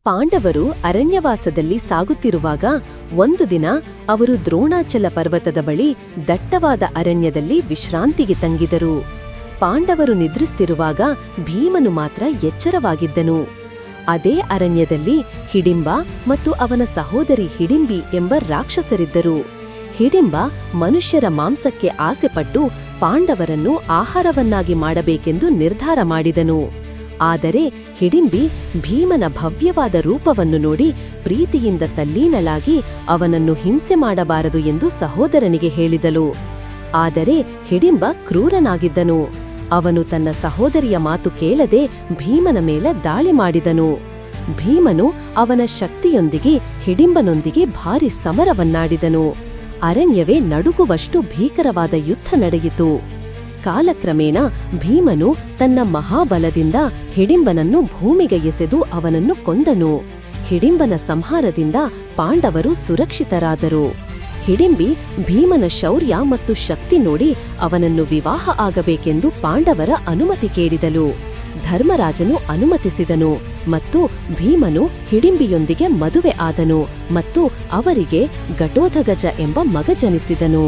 ಪಾಂಡವರು ಅರಣ್ಯವಾಸದಲ್ಲಿ ಸಾಗುತ್ತಿರುವಾಗ ಒಂದು ದಿನ ಅವರು ದ್ರೋಣಾಚಲ ಪರ್ವತದ ಬಳಿ ದಟ್ಟವಾದ ಅರಣ್ಯದಲ್ಲಿ ವಿಶ್ರಾಂತಿಗೆ ತಂಗಿದರು. ಪಾಂಡವರು ನಿದ್ರಿಸುತ್ತಿರುವಾಗ ಭೀಮನು ಮಾತ್ರ ಎಚ್ಚರವಾಗಿದ್ದನು. ಅದೇ ಅರಣ್ಯದಲ್ಲಿ ಹಿಡಿಂಬ ಮತ್ತು ಅವನ ಸಹೋದರಿ ಹಿಡಿಂಬಿ ಎಂಬ ರಾಕ್ಷಸರಿದ್ದರು. ಹಿಡಿಂಬ ಮನುಷ್ಯರ ಮಾಂಸಕ್ಕೆ ಆಸೆಪಟ್ಟು ಪಾಂಡವರನ್ನು ಆಹಾರವನ್ನಾಗಿ ಮಾಡಬೇಕೆಂದು ನಿರ್ಧಾರ ಮಾಡಿದನು. ಆದರೆ ಹಿಡಿಂಬಿ ಭೀಮನ ಭವ್ಯವಾದ ರೂಪವನ್ನು ನೋಡಿ ಪ್ರೀತಿಯಿಂದ ತಲ್ಲೀನಳಾಗಿ ಅವನನ್ನು ಹಿಂಸೆ ಮಾಡಬಾರದು ಎಂದು ಸಹೋದರನಿಗೆ ಹೇಳಿದಳು. ಆದರೆ ಹಿಡಿಂಬ ಕ್ರೂರನಾಗಿದ್ದನು. ಅವನು ತನ್ನ ಸಹೋದರಿಯ ಮಾತು ಕೇಳದೆ ಭೀಮನ ಮೇಲೆ ದಾಳಿ ಮಾಡಿದನು. ಭೀಮನು ಅವನ ಶಕ್ತಿಯೊಂದಿಗೆ ಹಿಡಿಂಬನೊಂದಿಗೆ ಭಾರಿ ಸಮರವನ್ನಾಡಿದನು. ಅರಣ್ಯವೇ ನಡುಗುವಷ್ಟು ಭೀಕರವಾದ ಯುದ್ಧ ನಡೆಯಿತು. ಕಾಲಕ್ರಮೇಣ ಭೀಮನು ತನ್ನ ಮಹಾಬಲದಿಂದ ಹಿಡಿಂಬನನ್ನು ಭೂಮಿಗೆ ಎಸೆದು ಅವನನ್ನು ಕೊಂದನು. ಹಿಡಿಂಬನ ಸಂಹಾರದಿಂದ ಪಾಂಡವರು ಸುರಕ್ಷಿತರಾದರು. ಹಿಡಿಂಬಿ ಭೀಮನ ಶೌರ್ಯ ಮತ್ತು ಶಕ್ತಿ ನೋಡಿ ಅವನನ್ನು ವಿವಾಹ ಆಗಬೇಕೆಂದು ಪಾಂಡವರ ಅನುಮತಿ ಕೇಳಿದಳು. ಧರ್ಮರಾಜನು ಅನುಮತಿಸಿದನು ಮತ್ತು ಭೀಮನು ಹಿಡಿಂಬಿಯೊಂದಿಗೆ ಮದುವೆ ಆದನು ಮತ್ತು ಅವರಿಗೆ ಘಟೋತ್ಕಚ ಎಂಬ ಮಗ ಜನಿಸಿದನು.